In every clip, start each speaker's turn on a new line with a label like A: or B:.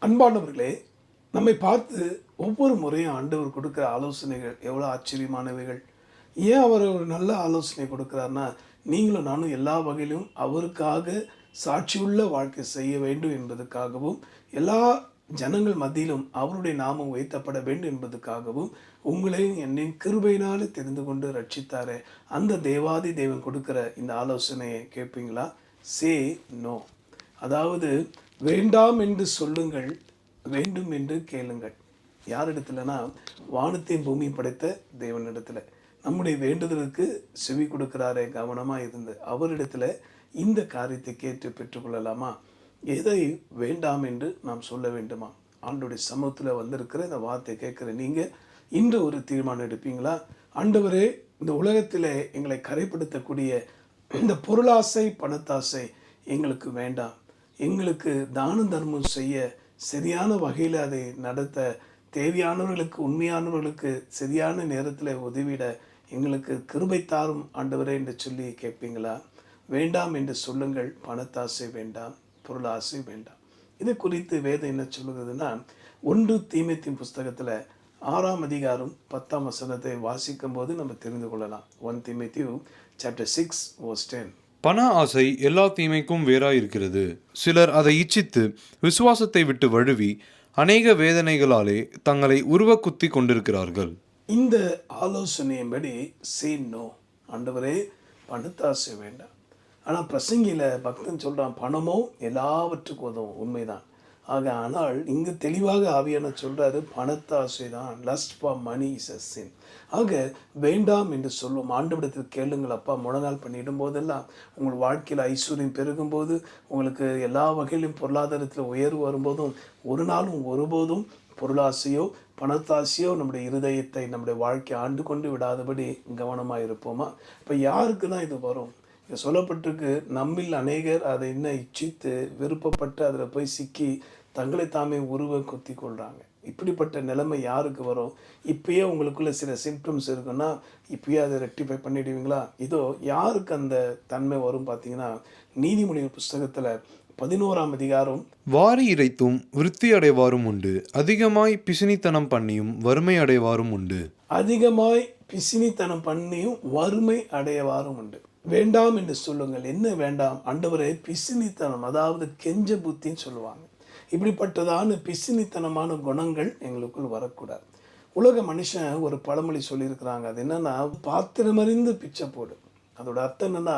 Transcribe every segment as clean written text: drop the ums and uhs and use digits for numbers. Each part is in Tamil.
A: அன்பானவர்களே, நம்மை பார்த்து ஒவ்வொரு முறையும் ஆண்டவர் கொடுக்கிற ஆலோசனைகள் எவ்வளோ ஆச்சரியமானவைகள். ஏன் அவர் ஒரு நல்ல ஆலோசனை கொடுக்கிறார்னா, நீங்களும் நானும் எல்லா வகையிலும் அவருக்காக சாட்சியுள்ள வாழ்க்கை செய்ய வேண்டும் என்பதற்காகவும், எல்லா ஜனங்கள் மத்தியிலும் அவருடைய நாமம் உயர்த்தப்பட வேண்டும் என்பதற்காகவும், உங்களையும் என்னையும் கிருபையினாலே தெரிந்து கொண்டு ரட்சித்தாரே, அந்த தேவாதி தேவன் கொடுக்கிற இந்த ஆலோசனையை கேட்பீங்களா? Say no. அதாவது வேண்டாம் என்று சொல்லுங்கள், வேண்டும் என்று கேளுங்கள். யாரிடத்துலனா, வானத்தையும் பூமியும் படைத்த தேவனிடத்துல. நம்முடைய வேண்டுதலுக்கு செவி கொடுக்கிறாரே, கவனமாக இருந்து அவரிடத்துல இந்த காரியத்தை கேட்டு பெற்றுக்கொள்ளலாமா? எதை வேண்டாம் என்று நாம் சொல்ல வேண்டுமா? ஆண்டோடைய சமூகத்தில் வந்திருக்கிற இந்த வார்த்தை கேட்குற நீங்கள் இன்று ஒரு தீர்மானம் எடுப்பீங்களா? ஆண்டவரே, இந்த உலகத்தில் எங்களை கரைப்படுத்தக்கூடிய இந்த பொருளாசை, பணத்தாசை எங்களுக்கு வேண்டாம். எங்களுக்கு தான தர்மம் செய்ய, சரியான வகையில் அதை நடத்த, தேவையானவர்களுக்கு, உண்மையானவர்களுக்கு சரியான நேரத்தில் உதவிட எங்களுக்கு கிருபை தாரும் ஆண்டவரே என்று சொல்லி கேட்பீங்களா? வேண்டாம் என்று சொல்லுங்கள். பணத்தாசை வேண்டாம், பொருளாசை வேண்டாம். இது குறித்து வேதம் என்ன சொல்லுகிறதுனா, 1 தீமோத்தேயு புஸ்தகத்தில் 6ஆம் அதிகாரம் 10ஆம் வசனத்தை வாசிக்கும் போது நம்ம தெரிந்து கொள்ளலாம். 1 தீமோத்தேயு chapter 6 verse 10.
B: பண ஆசை எல்லா தீமைக்கும் வேறாயிருக்கிறது. சிலர் அதை இச்சித்து விசுவாசத்தை விட்டு வழுவி அநேக வேதனைகளாலே தங்களை உருவக்குத்தி கொண்டிருக்கிறார்கள்.
A: இந்த ஆலோசனையின்படி சே நோ. ஆண்டவரே, பணத்தாசை வேண்டாம். ஆனால் பிரசங்கியில் பக்தன் சொல்கிறான், பணமோ எல்லாவற்றுக்கும் உதவும். உண்மைதான். ஆனால் இங்கு தெளிவாக ஆவியான சொல்கிறாரு, பணத்தாசை தான், lust for money is a sin. வேண்டாம் என்று சொல்லும். ஆண்டவரிடத்தில் கேளுங்கள் அப்பா. முழங்கால் பண்ணிடும் போதெல்லாம் உங்கள் வாழ்க்கையில் ஐஸ்வர்யம் பெருகும்போது, உங்களுக்கு எல்லா வகையிலும் பொருளாதாரத்தில் உயர்வு வரும்போதும், ஒரு நாளும் ஒருபோதும் பொருளாசையோ பணத்தாசையோ நம்முடைய இருதயத்தை, நம்முடைய வாழ்க்கையை ஆண்டு கொண்டு விடாதபடி கவனமாக இருப்போமா? இப்போ யாருக்கு தான் இது வரும்? இங்கே சொல்லப்பட்டிருக்கு, நம்மில் அநேகர் அதை இன்னும் இச்சித்து விருப்பப்பட்டு அதில் போய் சிக்கி தங்களை தாமே உருவ கொத்தி கொள்கிறாங்க. இப்படிப்பட்ட நிலைமை யாருக்கு வரும்? இப்பயே உங்களுக்குள்ள சில சிம்டம்ஸ் இருக்குன்னா இப்பயே அதை ரெக்டிஃபை பண்ணிடுவீங்களா? இதோ யாருக்கு அந்த தன்மை வரும் பார்த்தீங்கன்னா, நீதிமொழிகள் புஸ்தகத்தில் 11ஆம் அதிகாரம்,
B: வாரி இறைத்தும் விருத்தி அடைவாரும் உண்டு, அதிகமாய் பிசினித்தனம் பண்ணியும் வறுமை அடைவாரும் உண்டு.
A: அதிகமாய் பிசினித்தனம் பண்ணியும் வறுமை அடையவாரும் உண்டு. வேண்டாம் என்று சொல்லுங்கள். என்ன வேண்டாம்? ஆண்டவரே, பிசினித்தனம், அதாவது கெஞ்ச புத்தின்னு சொல்லுவாங்க. இப்படிப்பட்டதான பிசினித்தனமான குணங்கள் எங்களுக்குள் வரக்கூடாது. உலக மனுஷன் ஒரு பழமொழி சொல்லியிருக்கிறாங்க. அது என்னன்னா, பாத்திரமறிந்து பிச்சை போடு. அதோட அர்த்தம் என்னன்னா,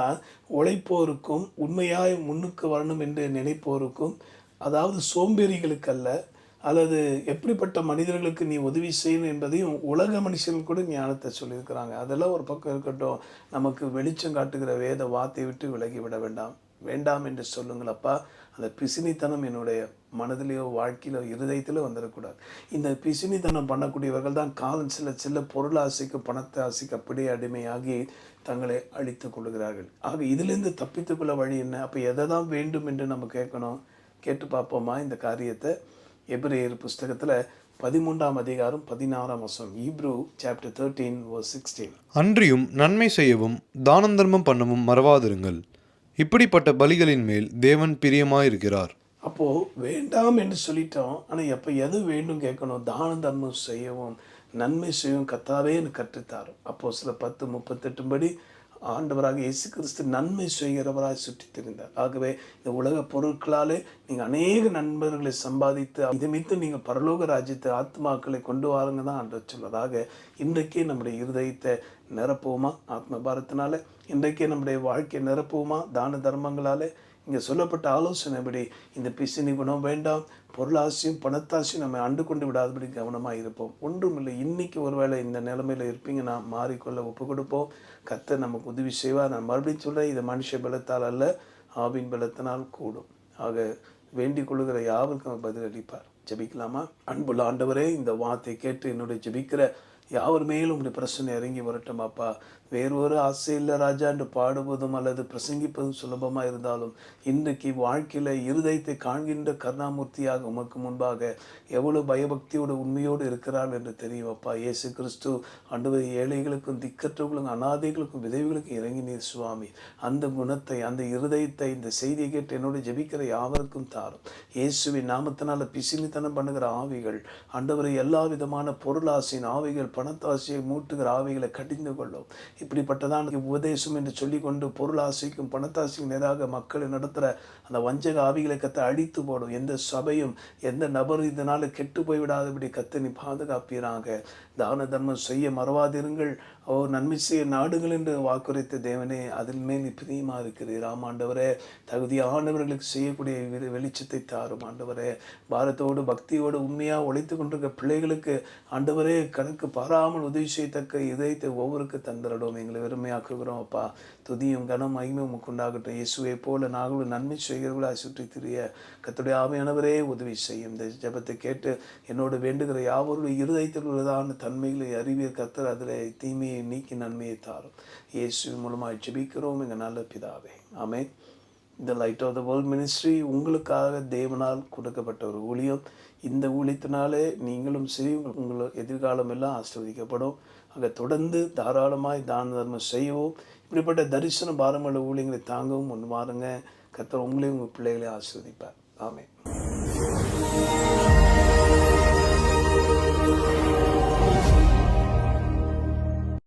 A: உழைப்போருக்கும் உண்மையாய் முன்னுக்கு வரணும் என்று நினைப்போருக்கும், அதாவது சோம்பேறிகளுக்கு அல்ல, அல்லது எப்படிப்பட்ட மனிதர்களுக்கு நீ உதவி செய்யணும் என்பதையும் உலக மனுஷர்கள் கூட ஞானத்தை சொல்லியிருக்கிறாங்க. அதெல்லாம் ஒரு பக்கம் இருக்கட்டும். நமக்கு வெளிச்சம் காட்டுகிற வேத வார்த்தையை விட்டு விலகி விட வேண்டாம். வேண்டாம் என்று சொல்லுங்கள் அப்பா. அந்த பிசினித்தனம் என்னுடைய மனதிலேயோ வாழ்க்கையிலோ இருதயத்திலோ வந்துடக்கூடாது. இந்த பிசினித்தனம் பண்ணக்கூடியவர்கள் தான் காலம் சில பொருளாசைக்கு, பணத்தை ஆசைக்கு அப்படியே அடிமையாகி தங்களை அழித்து கொள்கிறார்கள். ஆக இதிலிருந்து தப்பித்துக்கொள்ள வழி என்ன? அப்போ எதை தான் வேண்டும் என்று நம்ம கேட்கணும். கேட்டு பார்ப்போமா இந்த காரியத்தை? எபிரேயர் புஸ்தகத்தில் 13ஆம் அதிகாரம் 16ஆம் வசனம். Hebrew chapter 13 verse 16.
B: அன்றியும் நன்மை செய்யவும் தானந்தர்மம் பண்ணவும் மறவாதிருங்கள், இப்படிப்பட்ட பலிகளின் மேல் தேவன் பிரியமாயிருக்கிறார்.
A: அப்போது வேண்டாம் என்று சொல்லிட்டோம். ஆனால் எப்போ எது வேண்டும் கேட்கணும்? தான தர்மம் செய்யவும் நன்மை செய்யவும் கர்த்தாவே எனக்கு கற்றுத்தாரும். அப்போஸ்தலர் 10:38 படி ஆண்டவராக இயேசு கிறிஸ்து நன்மை செய்கிறவராய் சுற்றி தெரிந்தார். ஆகவே இந்த உலக பொருட்களாலே நீங்கள் அநேக நண்பர்களை சம்பாதித்து இதுமித்து நீங்கள் பரலோக ராஜ்யத்தை, ஆத்மாக்களை கொண்டு வாருங்க தான் ஆண்டவர் சொல்வதாக. இன்றைக்கே நம்முடைய இருதயத்தை நிரப்புவோமா ஆத்ம பாரத்தினால? இன்றைக்கே நம்முடைய வாழ்க்கையை நிரப்புவோமா தான தர்மங்களால்? இங்கே சொல்லப்பட்ட ஆலோசனைப்படி இந்த பிசினி குணம் வேண்டாம், பொருளாசையும் பணத்தாசையும் நம்ம அண்டு கொண்டு விடாதபடி கவனமாக இருப்போம். ஒன்றும் இல்லை. இன்றைக்கி ஒருவேளை இந்த நிலைமையில் இருப்பீங்கன்னா மாறிக்கொள்ள ஒப்பு கொடுப்போம். கர்த்தர் நமக்கு உதவி செய்வார். நான் மறுபடியும் சொல்கிறேன், இது மனுஷ பலத்தால் அல்ல, ஆவின் பலத்தினால் கூடும். ஆக வேண்டிக் கொள்ளுகிற யாவருக்கும் அவர் பதிலளிப்பார். ஜெபிக்கலாமா? அன்புள்ள ஆண்டவரே, இந்த வார்த்தை கேட்டு என்னுடைய ஜெபிக்கிற யாவர் மேலும் உடைய பிரச்சனை இறங்கி வரட்டும் அப்பா. வேறொரு ஆசை இல்லை ராஜா என்று பாடுவதும் அல்லது பிரசங்கிப்பதும் சுலபமாக இருந்தாலும் இன்றைக்கு வாழ்க்கையில் இருதயத்தை காண்கின்ற கருணாமூர்த்தியாக உமக்கு முன்பாக எவ்வளவு பயபக்தியோடு உண்மையோடு இருக்கிறார் என்று தெரியும் அப்பா. இயேசு கிறிஸ்து ஆண்டவரே, ஏழைகளுக்கும் திக்கற்றவர்களுக்கும் அனாதைகளுக்கும் விதவைகளுக்கும் இறங்கினீர் சுவாமி. அந்த குணத்தை, அந்த இருதயத்தை இந்த செய்தியை கேட்டு என்னோடு ஜெபிக்கிற யாவருக்கும் தாரும். இயேசுவின் நாமத்தினால பிசினித்தனம் பண்ணுகிற ஆவிகள் ஆண்டவரை, எல்லா விதமான பொருளாசையின் ஆவிகள், பணத்தாசையை மூட்டுகிற ஆவிகளை கடிந்து கொள்ளும். இப்படிப்பட்டதான் உபதேசம் என்று சொல்லிக்கொண்டு பொருளாசைக்கும் பணத்தாசைக்கும் நேராக மக்களை நடத்துகிற அந்த வஞ்சக ஆவிகளை கத்த அழித்து போடும். எந்த சபையும் எந்த நபரும் இதனால் கெட்டு போய்விடாதபடி கத்த நீ பாதுகாப்பீராக. தான தர்மம் செய்ய மறவாதிருங்கள், நன்மை செய்ய நாடுகள் என்று வாக்குரைத்த தேவனே, அதில் மேல் நீ பிரியமாக இருக்கிறீர். ஆண்டவரே, தகுதியானவர்களுக்கு செய்யக்கூடிய வெளிச்சத்தை தாரும் ஆண்டவரே. பாரத்தோடு பக்தியோடு உண்மையாக உழைத்து கொண்டிருக்க பிள்ளைகளுக்கு ஆண்டவரே, கணக்கு பாராமல் உதவி செய்யத்தக்க இதயத்தை ஒவ்வொருக்கு தந்திரடும். எங்களை வெறுமையாக்குகிறோம் அப்பா. துதியும் கனம் மகிமையும் உண்டாகட்டும். இயேசுவை போல நாங்களும் நன்மை செய்கிறவர்களாக சுற்றி திரிய கர்த்தருடைய ஆவியானவரே உதவி செய்யும். இந்த ஜெபத்தை கேட்டு என்னோடு வேண்டுகிற யாவருடைய இருதயத்தில் உள்ளதான தன்மைகளை அறிவியர் கர்த்தர் அதில் தீமையை நீக்கி நன்மையை தாரும். இயேசு மூலமாக ஜெபிக்கிறோம் எங்கள் நல்ல பிதாவே, ஆமென். இந்த light of the world ministry உங்களுக்காக தேவனால் கொடுக்கப்பட்ட ஒரு ஊழியம். இந்த ஊழியத்தினாலே நீங்களும் சரி, உங்கள் எதிர்காலம் எல்லாம் ஆசீர்வதிக்கப்படும். அங்கே தொடர்ந்து தாராளமாய் தான தர்மம் செய்யவும், இப்படிப்பட்ட தரிசன பாரமுள்ள ஊழியங்களை தாங்கவும் முன் வாருங்க. கர்த்தர் உங்களையும் உங்கள் பிள்ளைகளையும் ஆசீர்வதிப்பார். ஆமென்.